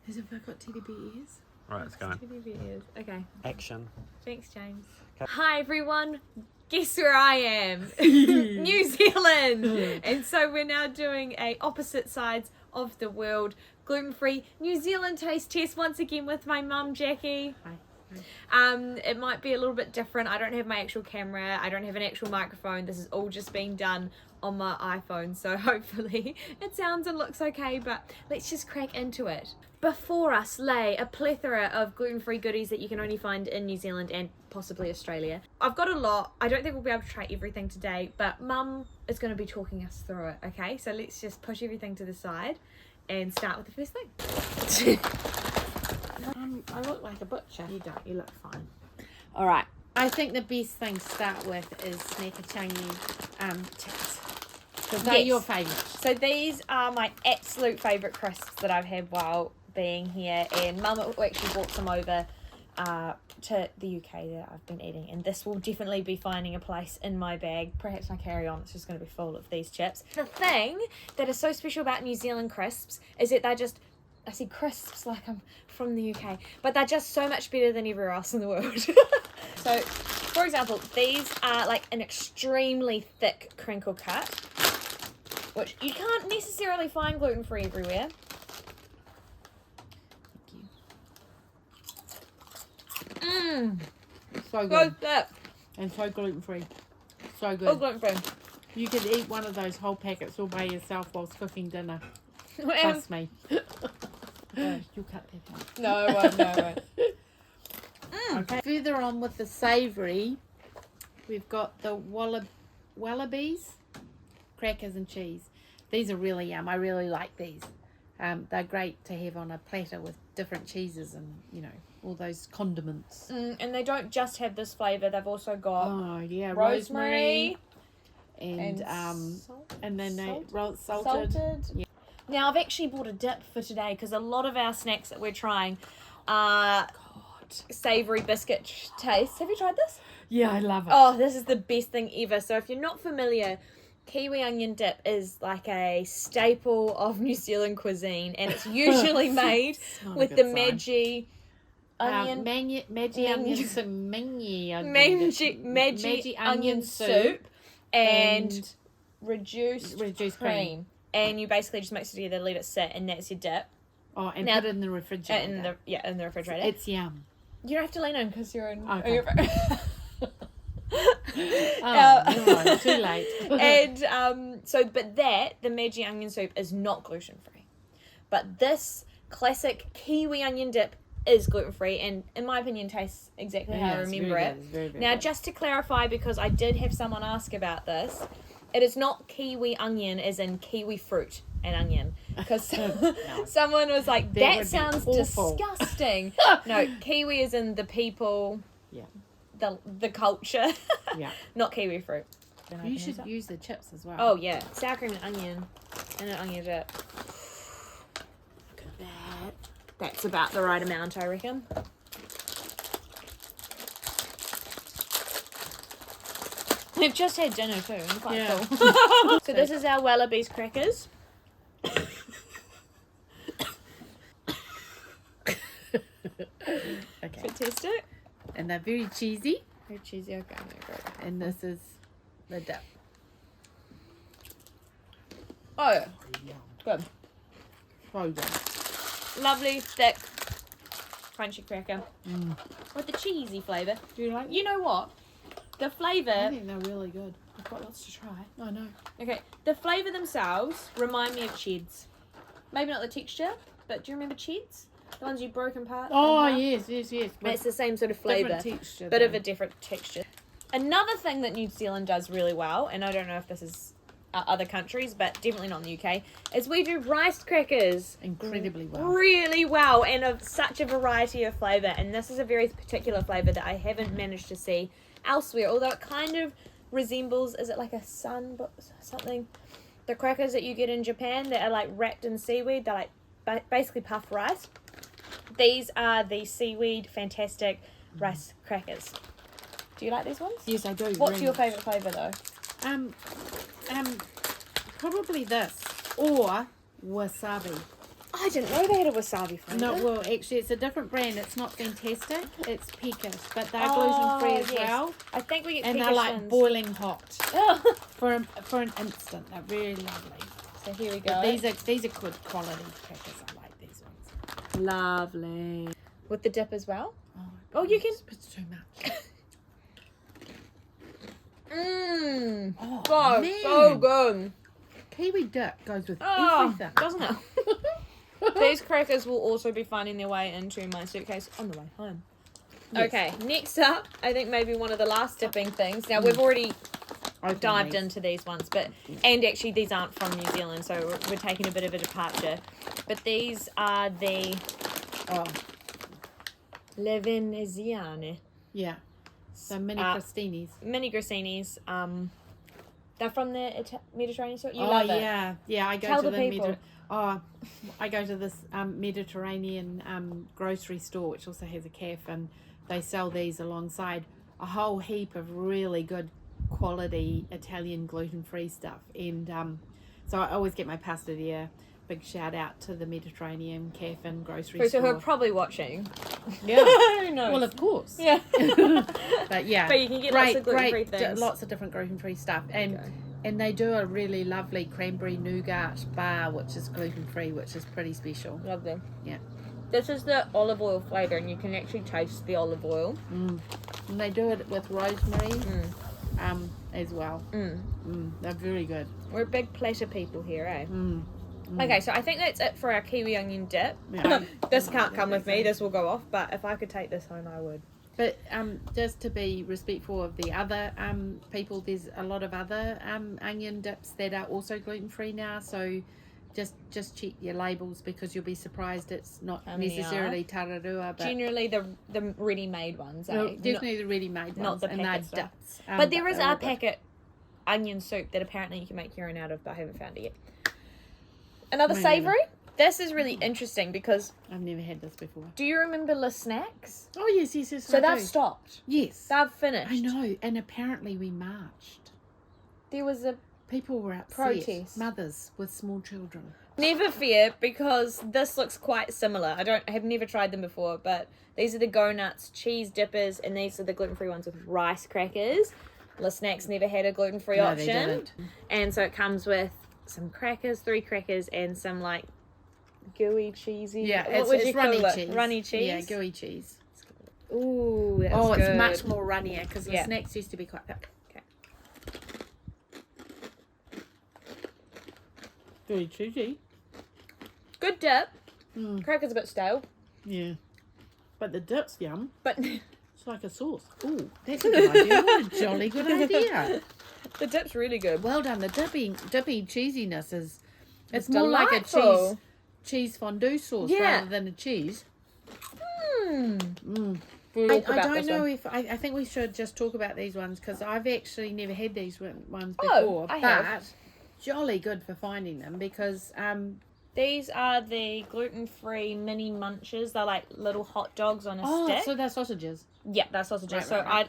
As if I got teddy bear ears. Right, it's going. Teddy bear ears. Okay. Action. Thanks, James. Okay. Hi, everyone. Guess where I am? New Zealand. And so we're now doing a opposite sides of the world gluten-free New Zealand taste test once again with my mum, Jackie. Hi. It might be a little bit different. I don't have my actual camera. I don't have an actual microphone. This is all just being done on my iPhone. So hopefully it sounds and looks okay, but let's just crack into it. Before us lay a plethora of gluten-free goodies that you can only find in New Zealand and possibly Australia. I've got a lot. I don't think we'll be able to try everything today, but Mum is going to be talking us through it, okay? So let's just push everything to the side and start with the first thing. I look like a butcher. You don't. You look fine. All right. I think the best thing to start with is Snackerchangy chips. Because they're your favourite. So these are my absolute favourite crisps that I've had while being here, and Mum actually brought some over to the UK that I've been eating, and this will definitely be finding a place in my bag. Perhaps my carry-on, it's just going to be full of these chips. The thing that is so special about New Zealand crisps is that they're just, I see crisps like I'm from the UK, but they're just so much better than everywhere else in the world. So, for example, these are like an extremely thick crinkle cut, which you can't necessarily find gluten-free everywhere. So good. Thick. And so gluten-free. So good. Oh, gluten-free. You could eat one of those whole packets all by yourself whilst cooking dinner. Trust me. You'll cut that out. No, I won't. No, I won't. Okay. Further on with the savoury, we've got the wallabies, crackers and cheese. These are really yum. I really like these. They're great to have on a platter with different cheeses and, you know, all those condiments. And they don't just have this flavour. They've also got rosemary and then salted. Yeah. Now, I've actually bought a dip for today because a lot of our snacks that we're trying are savoury biscuit taste. Have you tried this? Yeah, I love it. Oh, this is the best thing ever. So if you're not familiar, kiwi onion dip is like a staple of New Zealand cuisine, and it's usually made with the Maggi onion, Maggi onion soup and reduced cream. And you basically just mix it together, let it sit, and that's your dip. Oh, and put it in the refrigerator. In the refrigerator. It's yum. You don't have to lean in because you're in. Okay. No, too late. And but the Maggi onion soup is not gluten free, but this classic kiwi onion dip is gluten free, and in my opinion tastes exactly how I remember it. Very, very Now, good. just to clarify, because I did have someone ask about this, it is not kiwi onion as in kiwi fruit and onion, because someone was like, that sounds disgusting. No, kiwi is in the people. Yeah. The culture. Yeah. Not kiwi fruit. You should use the chips as well. Oh yeah, sour cream and onion, and an onion dip. Look at that. That's about the right amount, I reckon. We've just had dinner too. I'm quite full. So this is our wallabies crackers. Okay. Fantastic. And they're very cheesy. Very cheesy. Okay, And this is the dip. Oh yeah. Good. So good. Lovely, thick, crunchy cracker with the cheesy flavour. Do you like? You know what? The I flavour. think they're really good. I've got lots to try. I know. Okay, the flavour themselves remind me of cheeds. Maybe not the texture, but do you remember cheeds? The ones you broke apart? Oh yes. It's the same sort of flavour, Different texture. bit of a different texture. Another thing that New Zealand does really well, and I don't know if this is other countries, but definitely not in the UK, is we do rice crackers incredibly well. Really well, and of such a variety of flavour. And this is a very particular flavour that I haven't managed to see elsewhere, although it kind of resembles, is it like a something? The crackers that you get in Japan that are like wrapped in seaweed, they're like basically puffed rice. These are the seaweed fantastic rice crackers. Do you like these ones? Yes, I do. What's your favourite flavour though? Probably this or wasabi. I didn't know they had a wasabi flavour. No, well, actually, it's a different brand. It's not fantastic. It's Pecos, but they're gluten-free as well. I think we get And Pecos they're like ones. boiling hot Oh. for an instant. They're really lovely. So here we go. But these are good quality crackers. I like these ones. Lovely. With the dip as well? Oh, you can- It's too much. Mmm. Oh, Man. So good. Kiwi dip goes with Oh, everything. doesn't it? These crackers will also be finding their way into my suitcase on the way home. Yes. Okay, next up, I think maybe one of the last dipping things. Now, we've already Open dived these. into these ones, and actually these aren't from New Zealand, so we're taking a bit of a departure. But these are the Oh, Le Veneziane yeah. So mini crostinis. mini grassinis. They're from the Mediterranean store. You Oh, love it. yeah. I go Tell to the the people. I go to this Mediterranean grocery store, which also has a cafe, and they sell these alongside a whole heap of really good quality Italian gluten-free stuff. And so I always get my pasta there. Big shout out to the Mediterranean cafe and grocery So store. who are probably watching. Yeah. Who knows? Well, of course. Yeah. But yeah. But you can get lots of gluten-free things. Lots of different gluten-free stuff. And Okay. and they do a really lovely cranberry nougat bar, which is gluten-free, which is pretty special. Love them. Yeah. This is the olive oil flavour, and you can actually taste the olive oil. And they do it with rosemary as well. They're very good. We're a big pleasure people here, eh? Okay, so I think that's it for our kiwi onion dip. Yeah. This can't come with me. This will go off. But if I could take this home, I would. But just to be respectful of the other people, there's a lot of other onion dips that are also gluten-free now. So just check your labels, because you'll be surprised it's not How many necessarily tararua. But Generally, the ready-made ones, eh? no, definitely the ready-made not ones, the and they're packet stuff. dips. But there is they're a all good. packet onion soup that apparently you can make your own out of, but I haven't found it yet. Another Me savoury. This is really interesting because I've never had this before. do you remember Le Snacks? Oh, yes. So I they've do. stopped. Yes. They've finished. I know. And apparently we marched. There was a People were upset. Protest. Mothers with small children. never fear, because this looks quite similar. I have never tried them before, but these are the Go Nuts cheese dippers, and these are the gluten-free ones with rice crackers. Le Snacks never had a gluten-free No, they option, didn't. and so it comes with some crackers, 3 crackers, and some like gooey cheesy. Yeah, what would you it's call runny it? cheese. Runny cheese. Yeah, gooey cheese. Ooh, that's Oh, it's good. much more runnier, because the Yeah. snacks used to be quite thick. Okay. Gooey cheesy. Good dip. Mm. Crackers a bit stale, Yeah. But the dip's yum. but It's like a sauce. Ooh, that's a good idea. What a jolly good idea. the dip's really good. Well done. The dippy cheesiness is... It's It's more like a delightful. cheese fondue sauce Yeah. rather than a cheese. We'll I talk about don't this know one. if... I think we should just talk about these ones, because I've actually never had these ones Oh, before. I but have. jolly good for finding them, because... These are the gluten-free mini munches. They're like little hot dogs on a stick. so they're sausages. Yeah, they're sausages. Right.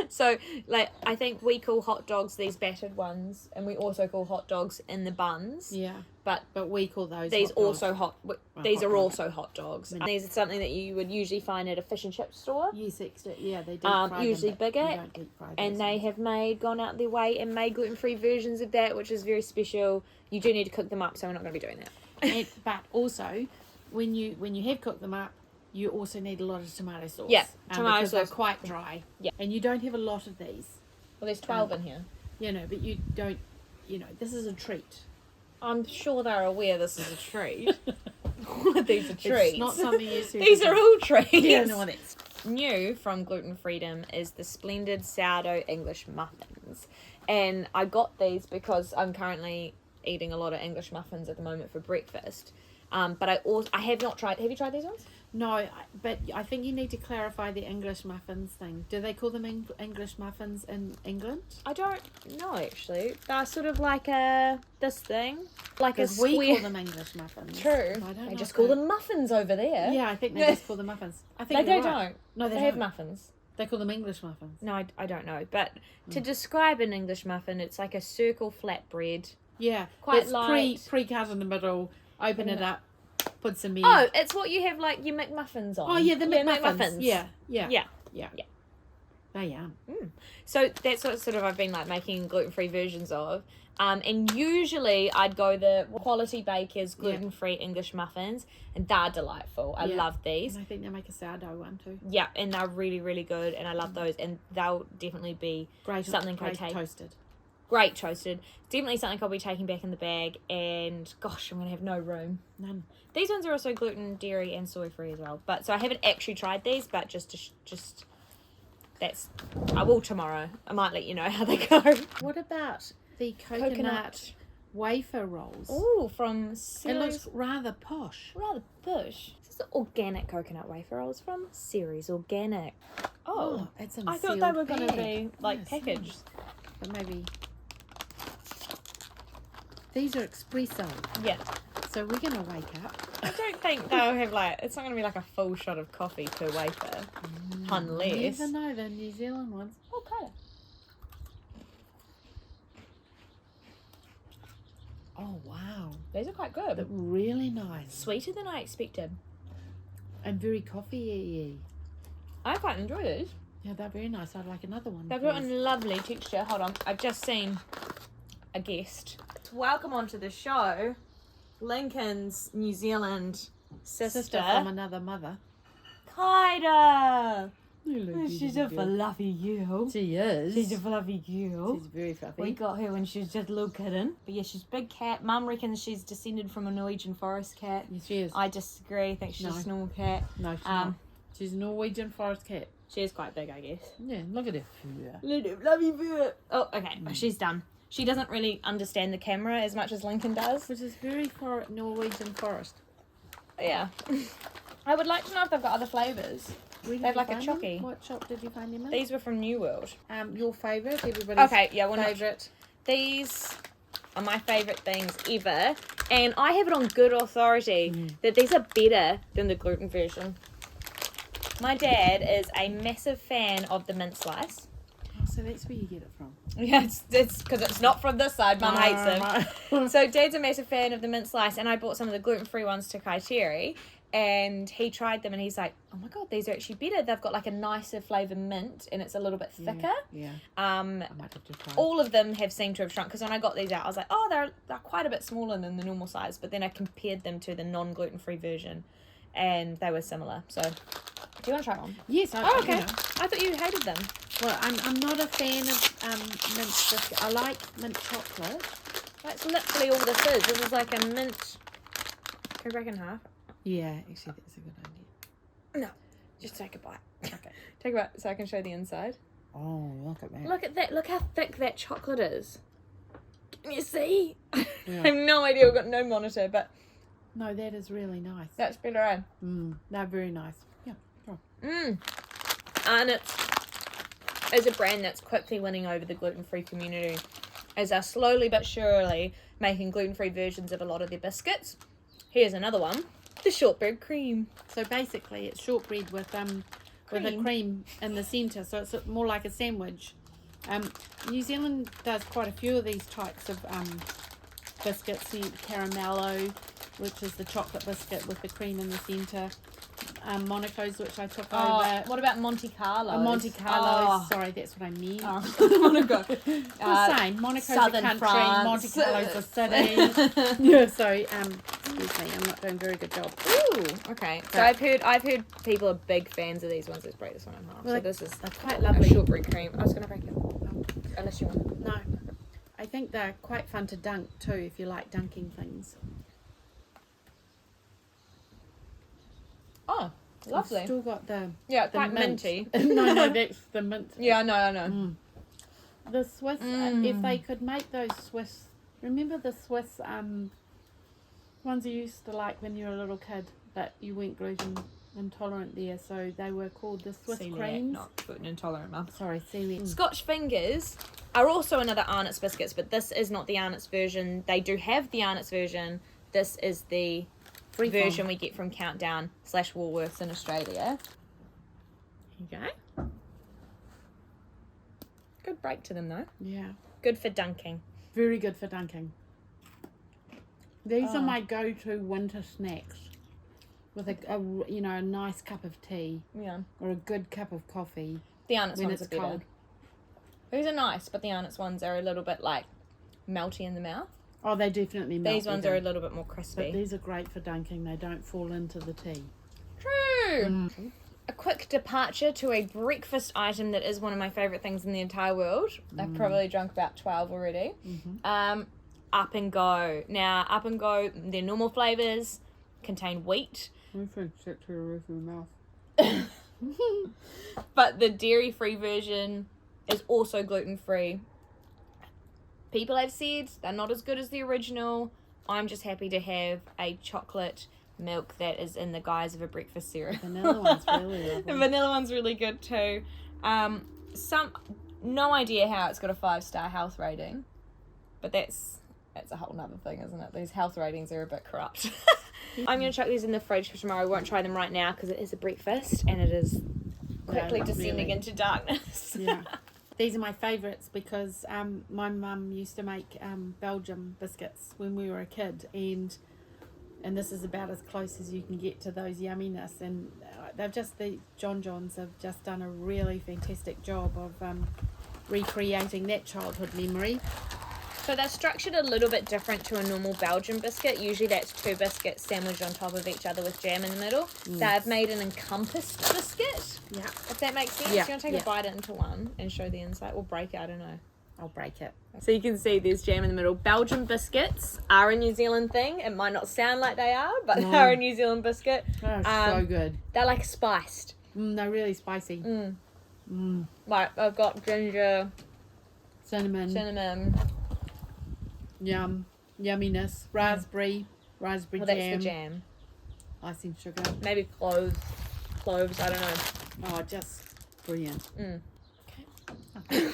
So I think we call hot dogs these battered ones, and we also call hot dogs in the buns. Yeah. But we call those these hot dogs. also these hot are dogs. also hot dogs. And these are something that you would usually find at a fish and chip store. Yes, yeah, they deep fry them, usually but bigger, you don't deep fry And those they ones. have gone out their way and made gluten-free versions of that, which is very special. You do need to cook them up, so we're not going to be doing that. But also, when you have cooked them up, you also need a lot of tomato sauce. Yeah, tomato because they're sauce. quite dry. Yeah. And you don't have a lot of these, Well, there's 12 in here. but you don't, this is a treat. I'm sure they're aware this is a treat. These are treats. It's not something you see. These are all treats. Yeah, no, that's... New from Gluten Freedom is the splendid sourdough English muffins. And I got these because I'm currently eating a lot of English muffins at the moment for breakfast. But I have not tried. Have you tried these ones? No, but I think you need to clarify the English muffins thing. Do they call them English muffins in England? I don't know, actually. They're sort of like this thing. Like a Because square. we call them English muffins. True. I don't They know just if call them muffins over there. Yeah, I think they just call them muffins. I think They you're don't. right. No, They they have don't. muffins. They call them English muffins. No, I don't know. But to describe an English muffin, it's like a circle flatbread. Yeah, Quite it's light. pre-cut in the middle. Open it up. put some egg. Oh, it's what you have like your McMuffins on. Oh, yeah, the McMuffins. McMuffins. Yeah. Yeah. They yum. So that's what sort of I've been like making gluten-free versions of. And usually I'd go the Quality Bakers gluten-free English muffins, and they're delightful. I love these. And I think they make a sourdough one too. Yeah, and they're really, really good, and I love those, and they'll definitely be something I take. Toasted. Great toasted. Definitely something I'll be taking back in the bag, and gosh, I'm going to have no room. None. These ones are also gluten, dairy, and soy-free as well. But so I haven't actually tried these, but I will tomorrow. I might let you know how they go. What about the coconut wafer rolls? Ooh, from It Ceres. looks rather posh. Rather bush. This is the organic coconut wafer rolls from Ceres Organic. Oh, it's in I a thought they sealed were going to bag. be like Yes, packaged. But maybe these are espresso. Yeah. So we're gonna wake up. I don't think they'll have like, it's not going to be like a full shot of coffee per wafer. Unless. You never know, the New Zealand ones. Okay. Oh wow. These are quite They're good. really nice. Sweeter than I expected. And very coffee-y. I quite enjoy these. Yeah, they're very nice. I'd like another one. They've got a please. lovely texture. Hold on. I've just seen a guest. Welcome onto the show. Lincoln's New Zealand sister from another mother. Kaida. Hello, She's a beautiful. fluffy girl. She is. She's a fluffy girl. She's very fluffy. We got her when she was just a little kitten. But yeah, she's a big cat. Mum reckons she's descended from a Norwegian forest cat. Yes, she is. I disagree. I think she's No. a small cat. No, she's not. She's a Norwegian forest cat. She is quite big, I guess. Yeah, look at her fur. Little fluffy fur. Oh, okay. She's done. She doesn't really understand the camera as much as Lincoln does. Which is very Norwegian forest. Yeah. I would like to know if they've got other flavours. Where did They have you like a find them? chocky. What shop did you find them in? These were from New World. Your favourite, everybody's Okay, yeah, we're not. favourite. These are my favourite things ever. And I have it on good authority that these are better than the gluten version. My dad is a massive fan of the mint slice. Oh, so that's where you get it from. Yeah, it's because it's not from this side. Mum hates them. So Dad's a massive fan of the mint slice, and I bought some of the gluten-free ones to Kaiteri, and he tried them, and he's like, "Oh my god, these are actually better. They've got like a nicer flavour mint, and it's a little bit thicker." Yeah. I might have to try. All of them have seemed to have shrunk, because when I got these out, I was like, "Oh, they're quite a bit smaller than the normal size." But then I compared them to the non-gluten-free version, and they were similar. So, do you want to try one? Yes. Oh, okay. You know. I thought you hated them. Well, I'm not a fan of mint biscuit. I like mint chocolate. That's literally all this is. This is like a mint. Can we break in half? Yeah, actually, that's a good idea. No, just take a bite. Okay. Take a bite so I can show the inside. Oh, look at that. Look at that. Look how thick that chocolate is. Can you see? I Yeah. have no idea. We've got no monitor, but No, that is really nice. that's better, eh? They're very nice. Yeah. Oh. And it's a brand that's quickly winning over the gluten-free community, as they're slowly but surely making gluten-free versions of a lot of their biscuits. Here's another one, the Shortbread Cream. So basically, it's shortbread with a cream in the centre, so it's more like a sandwich. New Zealand does quite a few of these types of biscuits. The caramello, which is the chocolate biscuit with the cream in the centre. Monaco's, which I took over. What about Monte Carlo? Monte Carlo. Oh. Sorry, that's what I meant. Monaco. The same. Monaco's a Southern country. France. Monte Carlo's a city. Yeah. So excuse me, I'm not doing a very good job. Ooh, okay. So I've heard people are big fans of these ones. Let's break this one in half. Well, so this is they're quite lovely. a shortbread cream. I was gonna break it. Unless you want. No, I think they're quite fun to dunk too if you like dunking things. Oh, lovely. I've still got the Quite mint. minty. no, that's the mint. Yeah, I know. The Swiss, if they could make those Swiss, remember the Swiss ones you used to like when you were a little kid, but you weren't gluten intolerant there, so they were called the Swiss Coeliac, creams. not gluten intolerant, Mum. Sorry, celiac. Scotch Fingers are also another Arnott's biscuits, but this is not the Arnott's version. They do have the Arnott's version. This is the version we get from Countdown / Woolworths in Australia. Here you go. Good break to them though. Yeah, Good for dunking. very good for dunking. These are my go-to winter snacks. with a nice cup of tea. Yeah. Or a good cup of coffee. The Arnott's when ones it's are better. cold. These are nice, but the Arnott's ones are a little bit like melty in the mouth. Oh, they definitely melt. These ones are a little bit more crispy. But these are great for dunking. They don't fall into the tea. True. A quick departure to a breakfast item that is one of my favourite things in the entire world. I've probably drunk about 12 already. Up and Go. Now, Up and Go, their normal flavours contain wheat. My friend stuck to the roof of the mouth. But the dairy-free version is also gluten-free. People have said they're not as good as the original. I'm just happy to have a chocolate milk that is in the guise of a breakfast cereal. Vanilla one's really lovely. The vanilla one's really good too. No idea how it's got a 5-star health rating, but that's a whole nother thing, isn't it? These health ratings are a bit corrupt. I'm going to chuck these in the fridge for tomorrow. I won't try them right now because it is a breakfast and it is quickly descending into darkness. Yeah. These are my favourites because my mum used to make Belgian biscuits when we were a kid, and this is about as close as you can get to those yumminess. And the John Johns have just done a really fantastic job of recreating that childhood memory. So they're structured a little bit different to a normal Belgian biscuit. Usually that's 2 biscuits sandwiched on top of each other with jam in the middle. They've made an encompassed biscuit. Yeah. If that makes sense. Yeah. You want to take a bite into one and show the inside, or break it, I don't know. I'll break it. So you can see there's jam in the middle. Belgian biscuits are a New Zealand thing. It might not sound like they are, but they are a New Zealand biscuit. Oh, so good. They're like spiced. They're really spicy. Like I've got ginger, cinnamon. Yum. Yumminess. Raspberry Well, jam. that's the jam. Icing sugar. Maybe cloves, I don't know. Oh, just brilliant. Okay.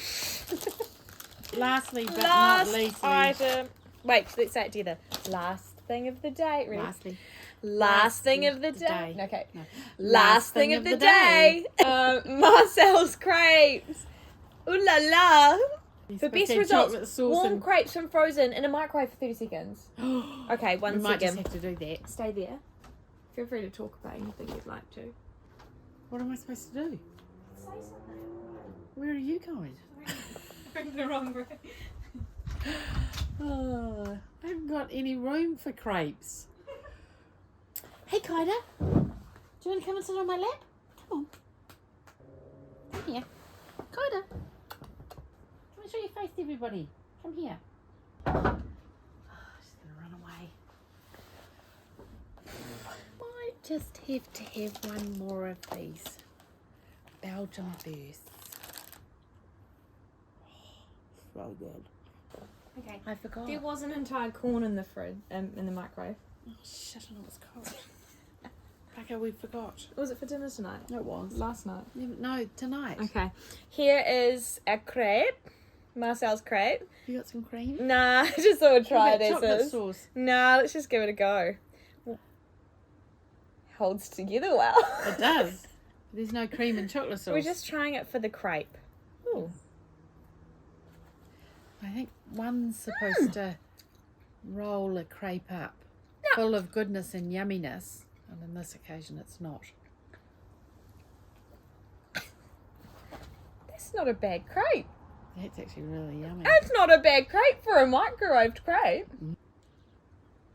Lastly, but Last not leastly. item. Wait, let's say it together. Last thing of the day. Ready? Lastly. Last thing of the day. Okay. No. Last thing of the day. Marcel's crepes. Ooh la la. You're For supposed best to have chocolate results, sauce warm and- crepes from frozen in a microwave for 30 seconds. Okay, We one might just second. have to do that. Stay there. Feel free to talk about anything you'd like to. What am I supposed to do? Say something. Where are you going? The wrong way. Oh, I haven't got any room for crepes. Hey, Kaida. Do you want to come and sit on my lap? Come on. Come here. Kaida. Come and show your face to everybody. Come here. Oh, she's going to run away. Might just have to have one more of these Belgian bursts. So good. Okay. I forgot. There was an entire corn in the fridge, in the microwave. Oh, shit, I know it's cold. Okay, we forgot. Was it for dinner tonight? It was. Last night. No, tonight. Okay. Here is a crepe. Marcel's crepe. You got some cream? Nah, I just thought we'd try it as chocolate is. sauce. Nah, let's just give it a go. Holds together well. It does. There's no cream and chocolate sauce. We're just trying it for the crepe. Ooh. I think one's supposed to roll a crepe up, full of goodness and yumminess, and on this occasion it's not. That's not a bad crepe. That's actually really yummy. That's not a bad crepe for a microwaved crepe.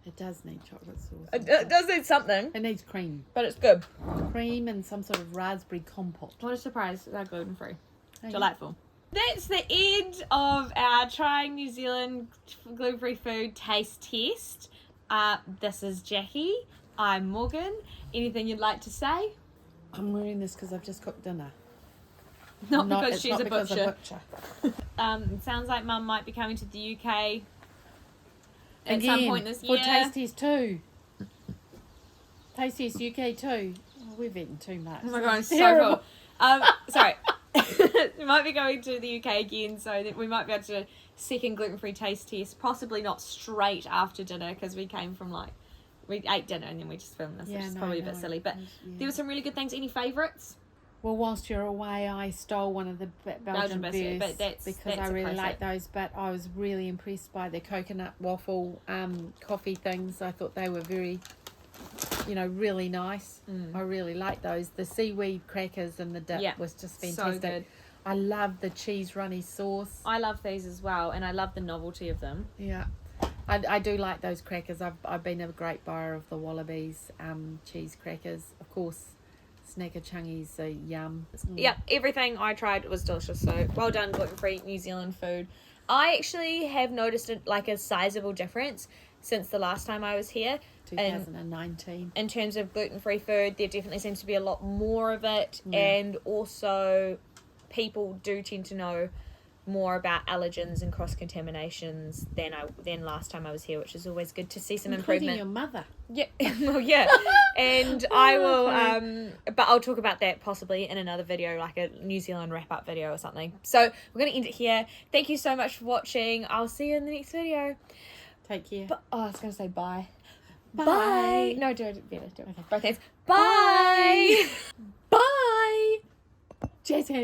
It does need chocolate sauce. It does need something, It needs cream. but it's good. Cream and some sort of raspberry compote. What a surprise. They're gluten free. Oh, yeah. Delightful. That's the end of our Trying New Zealand Gluten Free Food Taste Test. This is Jackie. I'm Morgan. Anything you'd like to say? I'm wearing this because I've just cooked dinner. Not because it's she's not a because butcher. I'm It sounds like Mum might be coming to the UK at Again, some point this year. for Taste Test 2. Taste Test UK 2. Oh, we've eaten too much. Oh my god, I'm It's so terrible. full. Sorry. We might be going to the UK again, so that we might be able to do a second gluten-free taste test, possibly not straight after dinner, because we came from we ate dinner and then we just filmed this, which is probably a bit silly. But there were some really good things. Any favourites? Well, whilst you're away, I stole one of the Belgian biscuit, but bursts that's because I a really classic. like those. But I was really impressed by the coconut waffle coffee things. I thought they were very really nice. I really like those. The seaweed crackers and the dip was just fantastic. So good. I love the cheese runny sauce. I love these as well, and I love the novelty of them. Yeah. I do like those crackers. I've been a great buyer of the Wallabies cheese crackers. Of course, Snackerchungies are yum. Yep, everything I tried was delicious. So well done, gluten-free New Zealand food. I actually have noticed a sizable difference since the last time I was here. 2019. In terms of gluten-free food, there definitely seems to be a lot more of it, and also people do tend to know more about allergens and cross-contaminations than last time I was here, which is always good to see some Including improvement. your mother. Yeah, well, yeah. And I will, but I'll talk about that possibly in another video, like a New Zealand wrap-up video or something. So we're going to end it here. Thank you so much for watching. I'll see you in the next video. Take care. I was going to say bye. Bye. Bye. No, do it better. Do it. Both hands. Bye. Bye. Jazz hands.